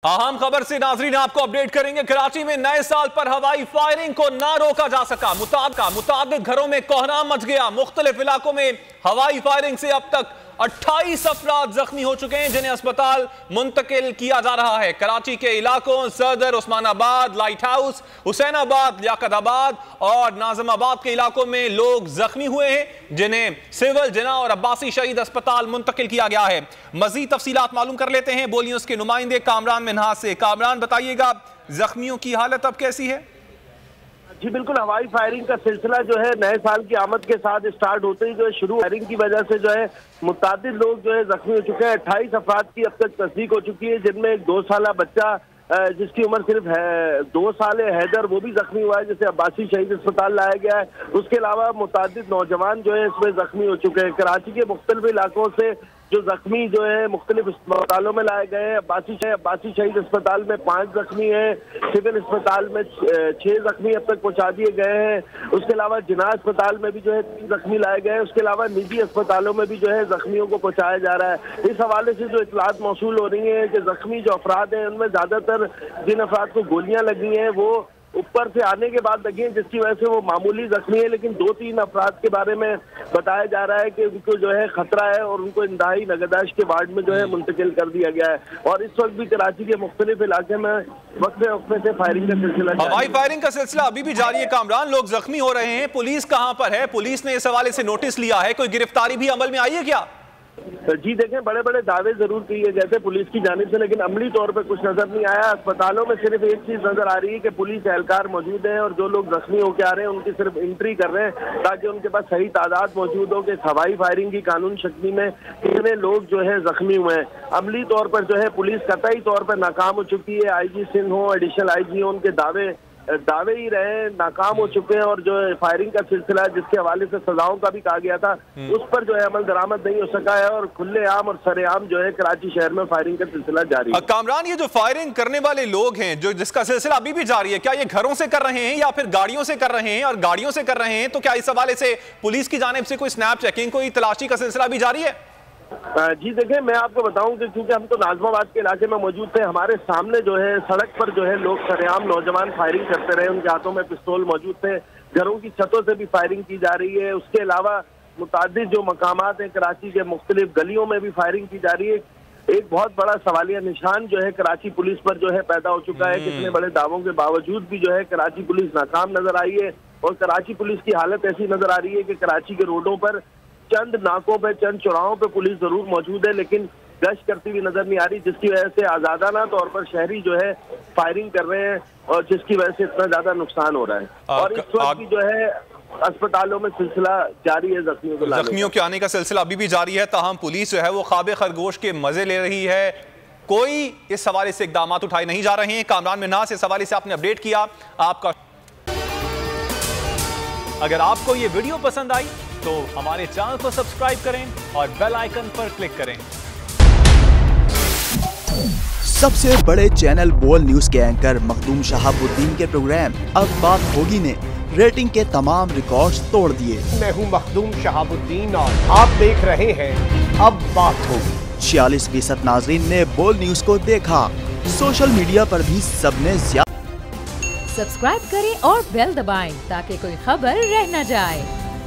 अहम खबर से नाजरीन आपको अपडेट करेंगे। कराची में नए साल पर हवाई फायरिंग को ना रोका जा सका। मुताबिक घरों में कोहराम मच गया। मुख्तलिफ इलाकों में हवाई फायरिंग से अब तक 28 अफराद जख्मी हो चुके हैं, जिन्हें अस्पताल मुंतकिल किया जा रहा है। कराची के इलाकों सदर, उस्मानाबाद, लाइट हाउस, हुसैनाबाद, लियाकताबाद और नाजमाबाद के इलाकों में लोग जख्मी हुए हैं, जिन्हें सिविल, जिना और अब्बासी शहीद अस्पताल मुंतकिल किया गया है। मजीद तफसीलात मालूम कर लेते हैं बोल न्यूज़ के नुमाइंदे कामरान मिन्हाज से। कामरान, बताइएगा जख्मियों की हालत अब कैसी है? जी बिल्कुल, हवाई फायरिंग का सिलसिला जो है नए साल की आमद के साथ स्टार्ट होते ही जो है शुरू फायरिंग की वजह से जो है मुतादिद लोग जो है जख्मी हो चुके हैं। 28 अफराद की अब तक तस्दीक हो चुकी है, जिनमें एक 2 साला बच्चा जिसकी उम्र सिर्फ 2 साल है, हैदर, वो भी जख्मी हुआ है, जिसे अब्बासी शहीद अस्पताल लाया गया है। उसके अलावा मुतादिद नौजवान जो है इसमें जख्मी हो चुके हैं। कराची के मुख्तलिफ इलाकों से जो जख्मी जो है मुख्तलिफ अस्पतालों में लाए गए हैं। अब्बासी शहीद अस्पताल में 5 जख्मी हैं, सिविल अस्पताल में 6 जख्मी अब तक पहुंचा दिए गए हैं। उसके अलावा जिना अस्पताल में भी जो है 3 जख्मी लाए गए हैं। उसके अलावा निजी अस्पतालों में भी जो है जख्मियों को पहुंचाया जा रहा है। इस हवाले से जो इतलात मौसूल हो रही है कि जख्मी जो अफराद हैं उनमें ज्यादातर जिन अफराद को गोलियां लगी हैं वो ऊपर से आने के बाद लगी हैं, जिसकी वजह से वो मामूली जख्मी है। लेकिन 2-3 अफराद के बारे में बताया जा रहा है कि उनको जो है खतरा है और उनको इंतहाई नगहदाश्त के वार्ड में जो है मुंतकिल कर दिया गया है। और इस वक्त भी कराची के मुख्तलिफ इलाके में वक्फे से फायरिंग का सिलसिला, हवाई फायरिंग का सिलसिला अभी भी जारी है। कामरान, लोग जख्मी हो रहे हैं, पुलिस कहां पर है? पुलिस ने इस हवाले से नोटिस लिया है? कोई गिरफ्तारी भी अमल में आई है क्या? जी देखें, बड़े बड़े दावे जरूर किए गए थे पुलिस की जानिब से, लेकिन अमली तौर पे कुछ नजर नहीं आया। अस्पतालों में सिर्फ एक चीज नजर आ रही है कि पुलिस एहलकार मौजूद है और जो लोग जख्मी होकर आ रहे हैं उनकी सिर्फ एंट्री कर रहे हैं, ताकि उनके पास सही तादाद मौजूद हो कि हवाई फायरिंग की कानून शक्ति में कितने लोग जो है जख्मी हुए हैं। अमली तौर पर जो है पुलिस कतई तौर पर नाकाम हो चुकी है। IG सिंध हो, एडिशनल IG हो, उनके दावे ही रहे, नाकाम हो चुके हैं। और जो है फायरिंग का सिलसिला जिसके हवाले से सजाओं का भी कहा गया था, उस पर जो है अमल दरामद नहीं हो सका है और खुलेआम और सरेआम जो है कराची शहर में फायरिंग का सिलसिला जारी है। कामरान, ये जो फायरिंग करने वाले लोग हैं, जो जिसका सिलसिला अभी भी जारी है, क्या ये घरों से कर रहे हैं या फिर गाड़ियों से कर रहे हैं? और गाड़ियों से कर रहे हैं तो क्या इस हवाले से पुलिस की जानिब से कोई स्नैप चेकिंग, कोई तलाशी का सिलसिला भी जारी है? जी देखें, मैं आपको बताऊं कि क्योंकि हम तो नाजमाबाद के इलाके में मौजूद थे, हमारे सामने जो है सड़क पर जो है लोग सरेआम नौजवान फायरिंग करते रहे, उनके हाथों में पिस्तौल मौजूद थे। घरों की छतों से भी फायरिंग की जा रही है। उसके अलावा मुतादिद जो मकामात हैं कराची के मुख्तलिफ गलियों में भी फायरिंग की जा रही है। एक बहुत बड़ा सवालिया निशान जो है कराची पुलिस पर जो है पैदा हो चुका है। कितने बड़े दावों के बावजूद भी जो है कराची पुलिस नाकाम नजर आई है। और कराची पुलिस की हालत ऐसी नजर आ रही है कि कराची के रोडों पर चंद नाकों पे, चंद चौराहों पे पुलिस जरूर मौजूद है, लेकिन गश्त करती हुई नजर नहीं आ रही, जिसकी वजह से आजादाना तौर पर शहरी जो है फायरिंग कर रहे हैं और जिसकी वजह से इतना ज्यादा नुकसान हो रहा है। और इस वक्त भी जो है अस्पतालों में सिलसिला जारी है जख्मियों के आने का सिलसिला अभी भी जारी है। ताहम पुलिस जो है वो ख्वाबे खरगोश के मजे ले रही है। कोई इस हवाले से इकदाम उठाए नहीं जा रहे हैं। कामरान मिन्हाज, इस हवाले से आपने अपडेट किया, आपका। अगर आपको ये वीडियो पसंद आई तो हमारे चैनल को सब्सक्राइब करें और बेल आइकन पर क्लिक करें। सबसे बड़े चैनल बोल न्यूज के एंकर मखदूम शहाबुद्दीन के प्रोग्राम अब बात होगी ने रेटिंग के तमाम रिकॉर्ड्स तोड़ दिए। मैं हूं मखदूम शहाबुद्दीन और आप देख रहे हैं अब बात होगी। 46% नाजरीन ने बोल न्यूज को देखा। सोशल मीडिया पर भी सबने सब्सक्राइब करें और बेल दबाएं ताकि कोई खबर रह न जाए।